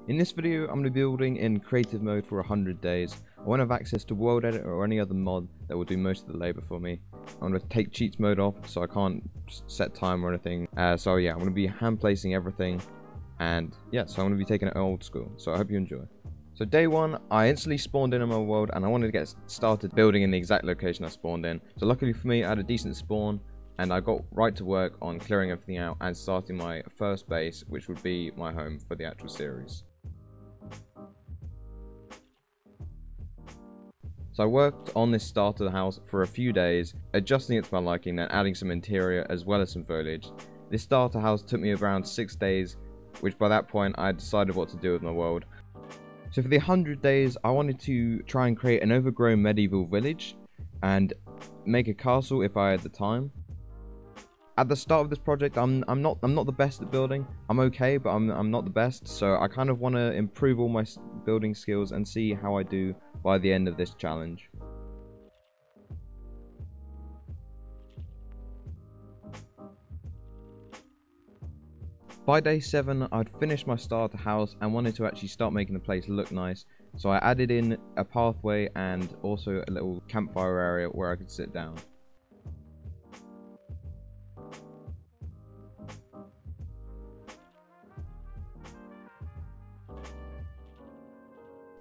In this video, I'm going to be building in creative mode for 100 days. I won't have access to World Editor or any other mod that will do most of the labour for me. I'm going to take cheats mode off, so I can't set time or anything. So yeah, I'm going to be hand placing everything, and yeah, so I'm going to be taking it old school. So I hope you enjoy. So day one, I instantly spawned in my world, and I wanted to get started building in the exact location I spawned in. So luckily for me, I had a decent spawn, and I got right to work on clearing everything out and starting my first base, which would be my home for the actual series. So I worked on this starter house for a few days, adjusting it to my liking, then adding some interior as well as some foliage. This starter house took me around 6 days, which by that point I had decided what to do with my world. So for the 100 days, I wanted to try and create an overgrown medieval village and make a castle if I had the time. At the start of this project, I'm not the best at building. I'm okay, but I'm not the best. So I kind of want to improve all my building skills and see how I do by the end of this challenge. By day 7, I'd finished my starter house and wanted to actually start making the place look nice. So I added in a pathway and also a little campfire area where I could sit down.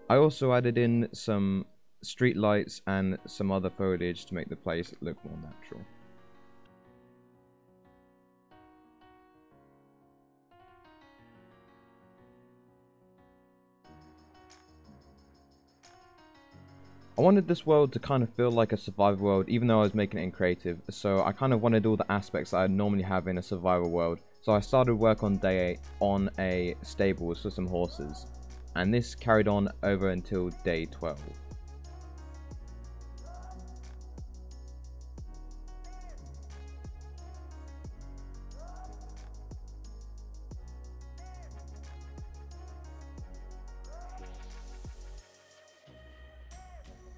I also added in some street lights and some other foliage to make the place look more natural. I wanted this world to kind of feel like a survival world, even though I was making it in creative, so I kind of wanted all the aspects that I'd normally have in a survival world. So I started work on day 8 on a stables for some horses, and this carried on over until day 12.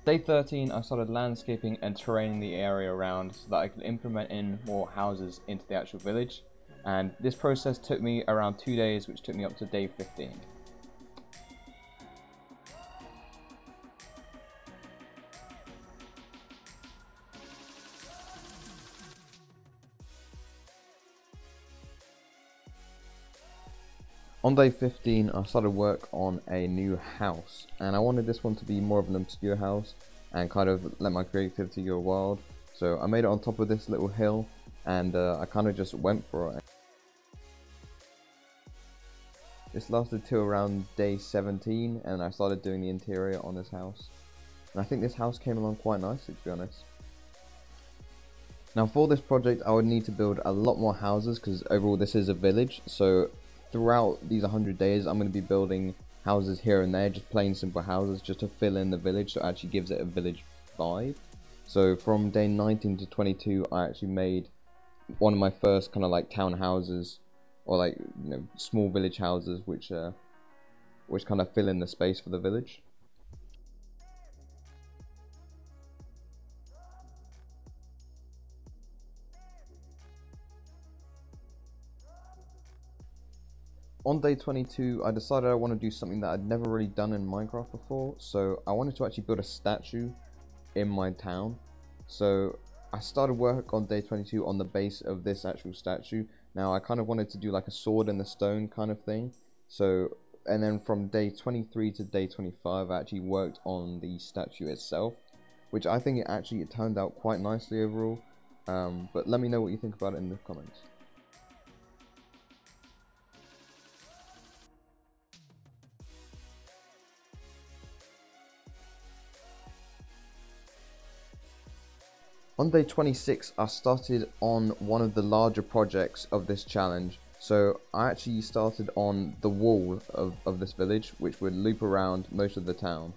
Day 13, I started landscaping and terraining the area around so that I could implement in more houses into the actual village, and this process took me around 2 days, which took me up to day 15. On day 15, I started work on a new house, and I wanted this one to be more of an obscure house and kind of let my creativity go wild. So I made it on top of this little hill, and I kind of just went for it. This lasted till around day 17, and I started doing the interior on this house. And I think this house came along quite nicely, to be honest. Now for this project, I would need to build a lot more houses because overall this is a village. So throughout these 100 days, I'm going to be building houses here and there, just plain simple houses, just to fill in the village, so it actually gives it a village vibe. So from day 19 to 22, I actually made one of my first kind of like town houses, or like, you know, small village houses, which kind of fill in the space for the village. On day 22, I decided I want to do something that I'd never really done in Minecraft before, so I wanted to actually build a statue in my town. So I started work on day 22 on the base of this actual statue. Now I kind of wanted to do like a sword in the stone kind of thing. So, and then from day 23 to day 25, I actually worked on the statue itself, which I think it turned out quite nicely overall. But let me know what you think about it in the comments. On day 26, I started on one of the larger projects of this challenge. So I actually started on the wall of this village, which would loop around most of the town.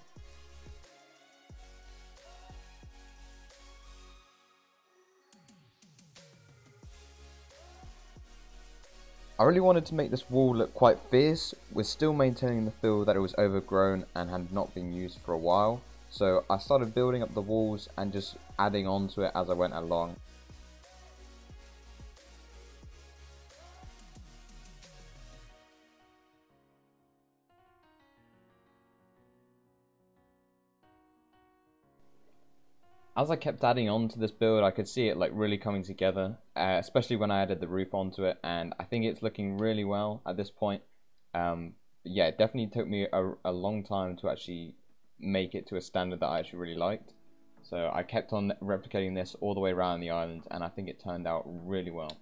I really wanted to make this wall look quite fierce, with still maintaining the feel that it was overgrown and had not been used for a while. So I started building up the walls and just adding on to it as I went along. As I kept adding on to this build, I could see it like really coming together, especially when I added the roof onto it, and I think it's looking really well at this point. Yeah, it definitely took me a long time to actually make it to a standard that I actually really liked. So I kept on replicating this all the way around the island, and I think it turned out really well.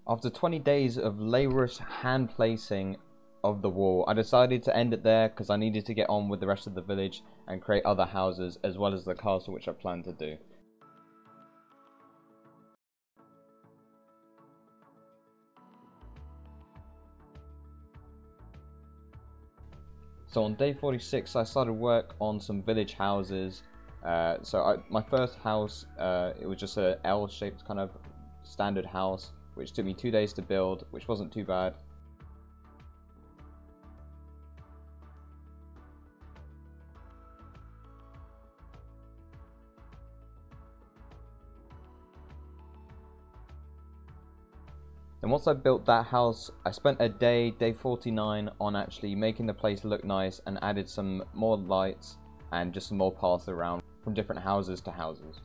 After 20 days of laborious hand placing of the wall, I decided to end it there because I needed to get on with the rest of the village and create other houses as well as the castle, which I plan to do. So on day 46 I started work on some village houses. My first house, it was just a L-shaped kind of standard house, which took me 2 days to build, which wasn't too bad. And once I built that house, I spent a day 49, on actually making the place look nice and added some more lights and just some more paths around from different houses to houses.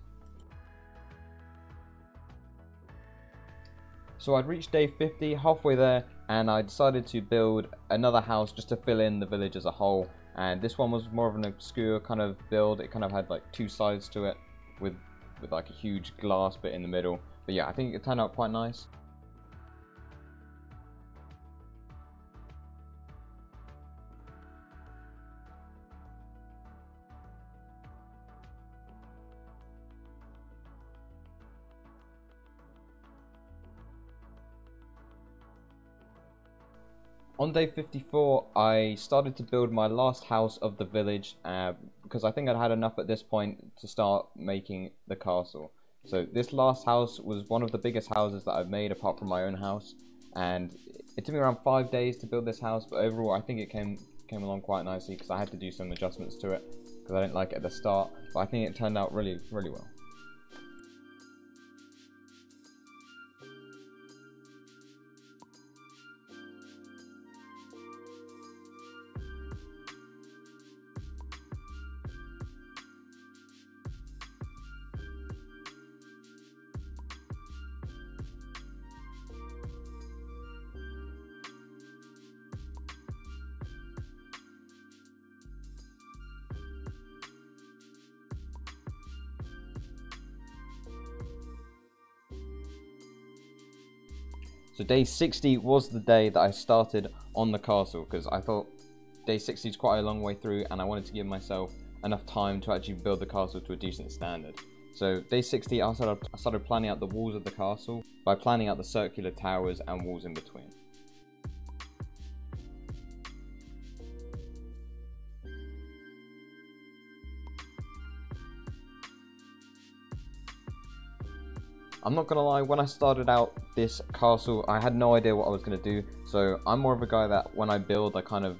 So I'd reached day 50, halfway there, and I decided to build another house just to fill in the village as a whole. And this one was more of an obscure kind of build. It kind of had like two sides to it with like a huge glass bit in the middle. But yeah, I think it turned out quite nice. On day 54, I started to build my last house of the village because I think I'd had enough at this point to start making the castle. So this last house was one of the biggest houses that I've made apart from my own house, and it took me around 5 days to build this house, but overall I think it came along quite nicely because I had to do some adjustments to it because I didn't like it at the start, but I think it turned out really well. So day 60 was the day that I started on the castle because I thought day 60 is quite a long way through and I wanted to give myself enough time to actually build the castle to a decent standard. So day 60 I started planning out the walls of the castle by planning out the circular towers and walls in between. I'm not gonna lie, when I started out this castle, I had no idea what I was gonna do. So I'm more of a guy that when I build, I kind of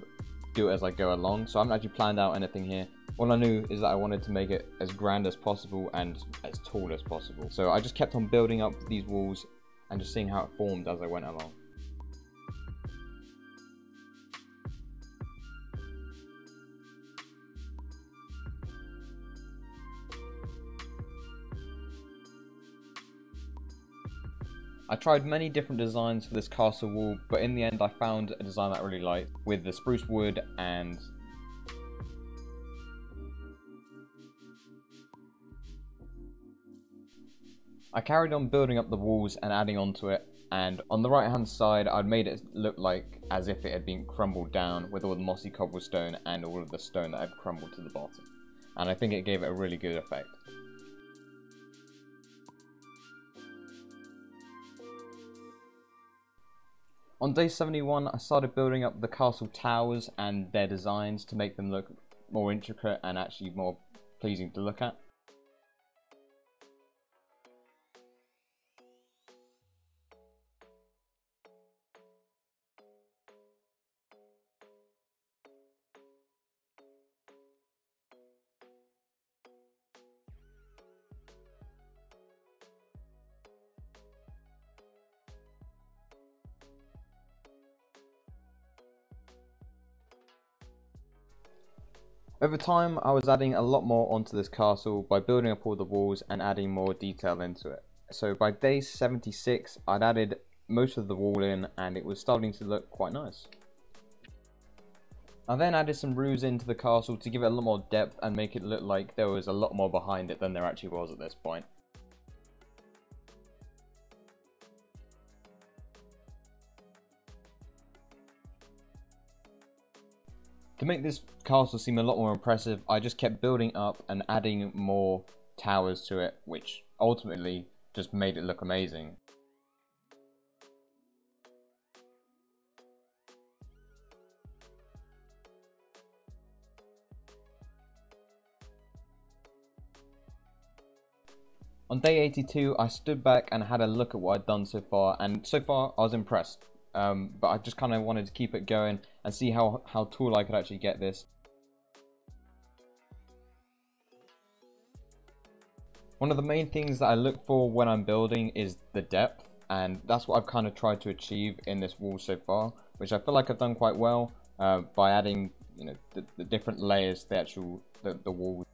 do it as I go along. So I haven't actually planned out anything here. All I knew is that I wanted to make it as grand as possible and as tall as possible. So I just kept on building up these walls and just seeing how it formed as I went along. I tried many different designs for this castle wall, but in the end I found a design that I really liked with the spruce wood and I carried on building up the walls and adding onto it, and on the right hand side I'd made it look like as if it had been crumbled down with all the mossy cobblestone and all of the stone that had crumbled to the bottom, and I think it gave it a really good effect. On day 71, I started building up the castle towers and their designs to make them look more intricate and actually more pleasing to look at. Over time, I was adding a lot more onto this castle by building up all the walls and adding more detail into it. So by day 76, I'd added most of the wall in and it was starting to look quite nice. I then added some roofs into the castle to give it a lot more depth and make it look like there was a lot more behind it than there actually was at this point. To make this castle seem a lot more impressive, I just kept building up and adding more towers to it, which ultimately just made it look amazing. On day 82, I stood back and had a look at what I'd done so far, and so far I was impressed. But I just kind of wanted to keep it going and see how tall I could actually get this. One of the main things that I look for when I'm building is the depth, and that's what I've kind of tried to achieve in this wall so far, which I feel like I've done quite well by adding, you know, the different layers to the wall.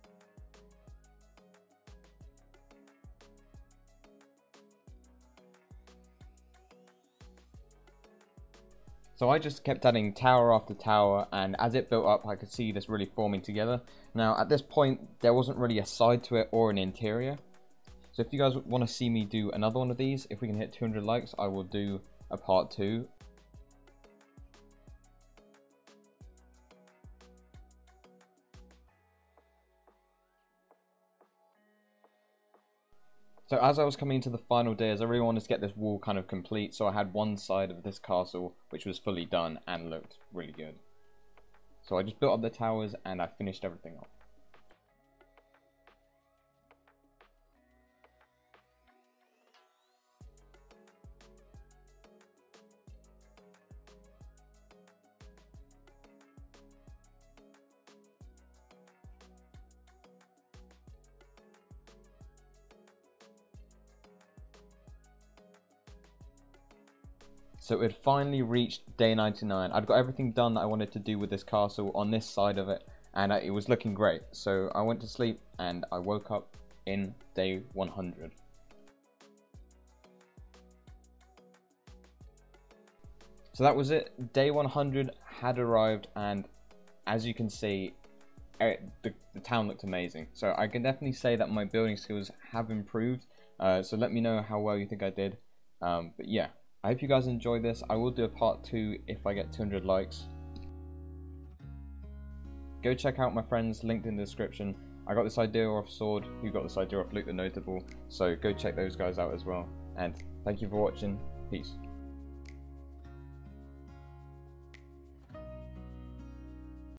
So I just kept adding tower after tower, and as it built up I could see this really forming together. Now at this point there wasn't really a side to it or an interior. So if you guys want to see me do another one of these, if we can hit 200 likes, I will do a part 2. So as I was coming into the final days, I really wanted to get this wall kind of complete, so I had one side of this castle which was fully done and looked really good. So I just built up the towers and I finished everything off. So it finally reached day 99. I'd got everything done that I wanted to do with this castle on this side of it, and it was looking great. So I went to sleep and I woke up in day 100. So that was it. Day 100 had arrived, and as you can see, the town looked amazing. So I can definitely say that my building skills have improved. So let me know how well you think I did. But yeah. I hope you guys enjoyed this. I will do a part 2 if I get 200 likes. Go check out my friends linked in the description. I got this idea off Sword, who got this idea off Luke the Notable. So go check those guys out as well. And thank you for watching. Peace.